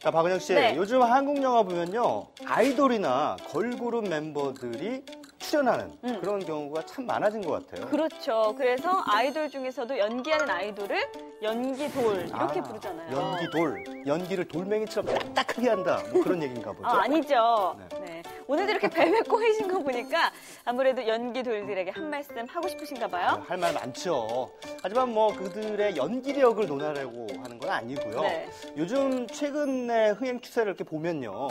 자, 박은영 씨, 네. 요즘 한국 영화 보면요, 아이돌이나 걸그룹 멤버들이 출연하는 그런 경우가 참 많아진 것 같아요. 그렇죠. 그래서 아이돌 중에서도 연기하는 아이돌을 연기돌 이렇게 부르잖아요. 연기돌, 연기를 돌멩이처럼 딱딱하게 한다, 뭐 그런 얘기인가 보죠. 아니죠. 네. 네. 오늘도 이렇게 벨벳 꼬이신 거 보니까 아무래도 연기돌들에게 한 말씀 하고 싶으신가 봐요. 할 말 많죠. 하지만 뭐 그들의 연기력을 논하려고 하는 건 아니고요. 네. 요즘 최근의 흥행 추세를 이렇게 보면요,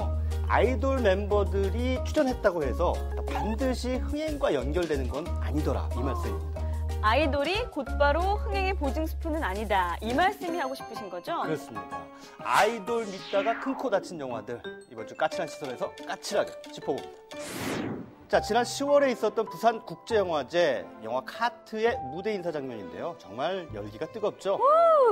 아이돌 멤버들이 출연했다고 해서 반드시 흥행과 연결되는 건 아니더라, 이 말씀입니다. 아이돌이 곧바로 흥행의 보증수표는 아니다. 이 말씀이 하고 싶으신 거죠? 그렇습니다. 아이돌 믿다가 큰 코 다친 영화들, 이번 주 까칠한 시선에서 까칠하게 짚어봅니다. 자, 지난 10월에 있었던 부산국제영화제 영화 카트의 무대 인사 장면인데요. 정말 열기가 뜨겁죠?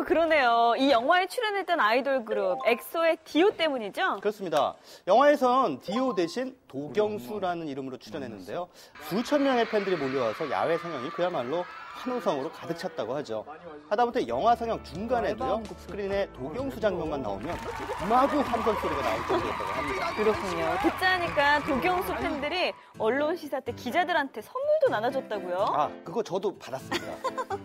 그러네요. 이 영화에 출연했던 아이돌 그룹 엑소의 디오 때문이죠? 그렇습니다. 영화에선 디오 대신 도경수라는 이름으로 출연했는데요. 수천 명의 팬들이 몰려와서 야외 상영이 그야말로 환호성으로 가득 찼다고 하죠. 하다못해 영화 상영 중간에도요, 스크린에 도경수 장면만 나오면 마구 함성 소리가 나올 정도였다고 합니다. 그렇군요. 듣자 하니까 도경수 팬들이 언론 시사 때 기자들한테 선물도 나눠줬다고요? 아, 그거 저도 받았습니다.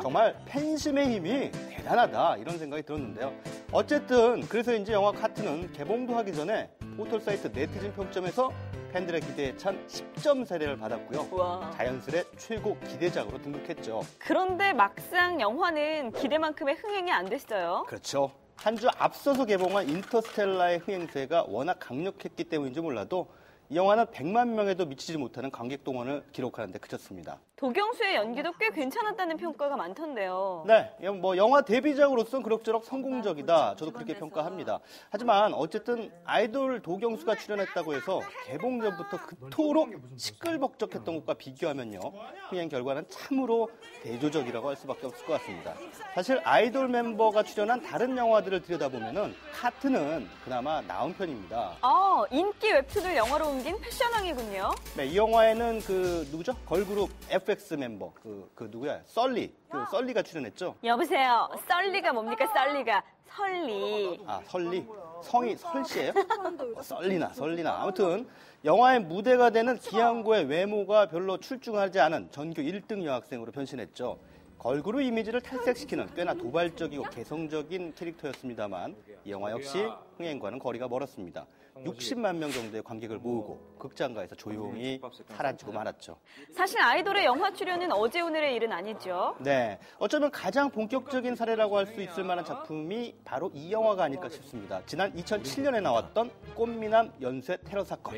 정말 팬심의 힘이 대단하다, 이런 생각이 들었는데요. 어쨌든 그래서인지 영화 카트는 개봉도 하기 전에 포털 사이트 네티즌 평점에서 팬들의 기대에 찬 10점 세례를 받았고요. 우와. 자연스레 최고 기대작으로 등극했죠. 그런데 막상 영화는 기대만큼의 흥행이 안 됐어요. 그렇죠. 한 주 앞서서 개봉한 인터스텔라의 흥행세가 워낙 강력했기 때문인지 몰라도 이 영화는 100만 명에도 미치지 못하는 관객 동원을 기록하는 데 그쳤습니다. 도경수의 연기도 꽤 괜찮았다는 평가가 많던데요. 네, 뭐 영화 데뷔작으로서는 그럭저럭 성공적이다, 저도 그렇게 평가합니다. 하지만 어쨌든 아이돌 도경수가 출연했다고 해서 개봉 전부터 그토록 시끌벅적했던 것과 비교하면요, 흥행 결과는 참으로 대조적이라고 할 수밖에 없을 것 같습니다. 사실 아이돌 멤버가 출연한 다른 영화들을 들여다보면은 카트는 그나마 나은 편입니다. 인기 웹툰을 영화로 옮긴 패션왕이군요. 네, 이 영화에는 누구죠? 걸그룹 FX 멤버, 누구야? 썰리. 썰리가 출연했죠? 여보세요. 썰리가 뭡니까, 썰리가? 설리. 아, 설리? 성이 설씨예요? 썰리나. 아무튼 영화의 무대가 되는 기항고의 외모가 별로 출중하지 않은 전교 1등 여학생으로 변신했죠. 걸그룹 이미지를 탈색시키는 꽤나 도발적이고 개성적인 캐릭터였습니다만 이 영화 역시 흥행과는 거리가 멀었습니다. 60만 명 정도의 관객을 모으고 극장가에서 조용히 사라지고 말았죠. 사실 아이돌의 영화 출연은 어제 오늘의 일은 아니죠. 네, 어쩌면 가장 본격적인 사례라고 할 수 있을 만한 작품이 바로 이 영화가 아닐까 싶습니다. 지난 2007년에 나왔던 꽃미남 연쇄 테러 사건.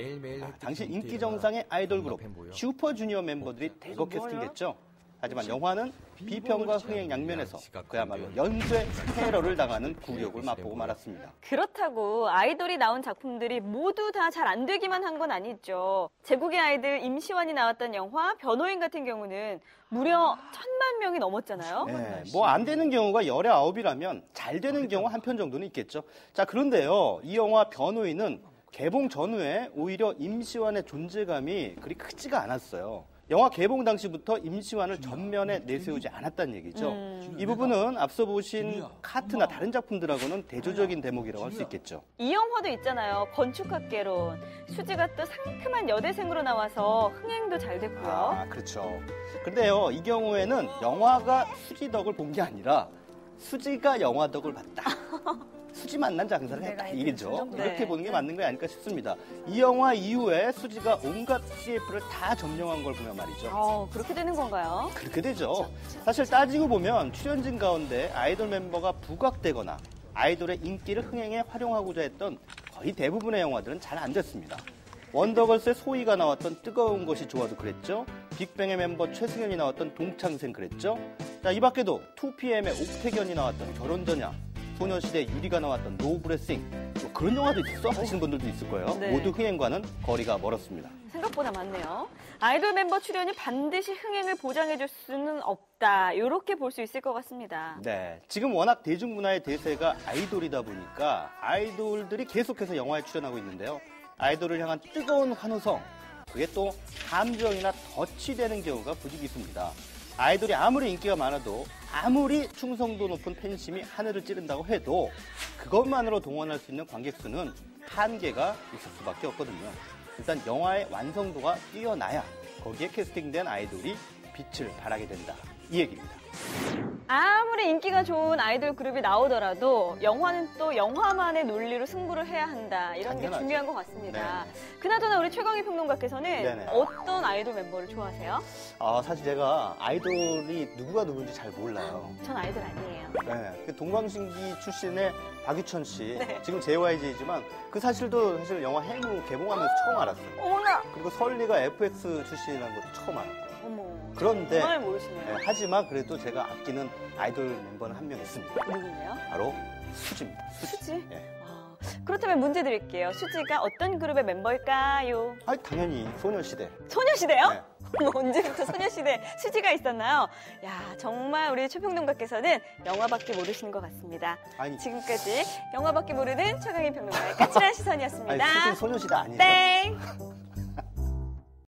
당시 인기 정상의 아이돌 그룹 슈퍼주니어 멤버들이 대거 캐스팅됐죠. 하지만 영화는 비평과 흥행 양면에서 그야말로 연쇄 테러를 당하는 굴욕을 맛보고 말았습니다. 그렇다고 아이돌이 나온 작품들이 모두 다 잘 안 되기만 한 건 아니죠. 제국의 아이들 임시완이 나왔던 영화 변호인 같은 경우는 무려 1000만 명이 넘었잖아요. 네, 뭐 안 되는 경우가 열의 9이라면 잘 되는 경우 한 편 정도는 있겠죠. 자, 그런데요, 이 영화 변호인은 개봉 전후에 오히려 임시완의 존재감이 그리 크지가 않았어요. 영화 개봉 당시부터 임시완을 전면에 내세우지 않았다는 얘기죠. 이 부분은 앞서 보신 카트나 다른 작품들하고는 대조적인 대목이라고 할 수 있겠죠. 이 영화도 있잖아요. 건축학개론. 수지가 또 상큼한 여대생으로 나와서 흥행도 잘 됐고요. 아, 그렇죠. 그런데요, 이 경우에는 영화가 수지 덕을 본 게 아니라 수지가 영화 덕을 봤다. 수지 만난 장사를 했다, 이게죠. 네. 이렇게 보는 게 맞는 게 아닐까 싶습니다. 이 영화 이후에 수지가 온갖 CF를 다 점령한 걸 보면 말이죠. 그렇게 되는 건가요? 그렇게 되죠. 사실 따지고 보면 출연진 가운데 아이돌 멤버가 부각되거나 아이돌의 인기를 흥행에 활용하고자 했던 거의 대부분의 영화들은 잘 안 됐습니다. 원더걸스의 소희가 나왔던 뜨거운 것이 좋아도 그랬죠. 빅뱅의 멤버 최승현이 나왔던 동창생 그랬죠. 자, 이 밖에도 2PM의 옥태견이 나왔던 결혼전야, 소녀시대 유리가 나왔던 노브레싱, 뭐 그런 영화도 있었어 하시는 분들도 있을 거예요. 네. 모두 흥행과는 거리가 멀었습니다. 생각보다 많네요. 아이돌 멤버 출연이 반드시 흥행을 보장해줄 수는 없다. 이렇게 볼 수 있을 것 같습니다. 네, 지금 워낙 대중문화의 대세가 아이돌이다 보니까 아이돌들이 계속해서 영화에 출연하고 있는데요. 아이돌을 향한 뜨거운 환호성, 그게 또 감정이나 덫이 되는 경우가 부지기 있습니다. 아이돌이 아무리 인기가 많아도 아무리 충성도 높은 팬심이 하늘을 찌른다고 해도 그것만으로 동원할 수 있는 관객 수는 한계가 있을 수밖에 없거든요. 일단 영화의 완성도가 뛰어나야 거기에 캐스팅된 아이돌이 빛을 발하게 된다. 이 얘기입니다. 아무리 인기가 좋은 아이돌 그룹이 나오더라도 영화는 또 영화만의 논리로 승부를 해야 한다. 이런 게 당연하죠. 중요한 것 같습니다. 네. 그나저나 우리 최강희 평론가께서는 네네. 어떤 아이돌 멤버를 좋아하세요? 사실 제가 아이돌이 누구가 누군지 잘 몰라요. 전 아이돌 아니에요. 네, 그 동방신기 출신의 박유천 씨, 네. 지금 JYJ지만 그 사실도 사실 영화 해무 개봉하면서 처음 알았어요. 어머나! 그리고 설리가 FX 출신이라는 것도 처음 알았고. 어머. 그런데 정말 모르시네요. 하지만 그래도 제가 아끼는 아이돌 멤버는 한 명 있습니다. 누군데요? 바로 수지입니다. 수지? 네. 그렇다면 문제 드릴게요. 수지가 어떤 그룹의 멤버일까요? 당연히 소녀시대. 소녀시대요? 네. 언제부터 소녀시대 수지가 있었나요? 야, 정말 우리 최평론가께서는 영화밖에 모르시는 것 같습니다. 아니. 지금까지 영화밖에 모르는 최강희 평론가의 까칠한 시선이었습니다. 수지 소녀시대 아니에요? 땡!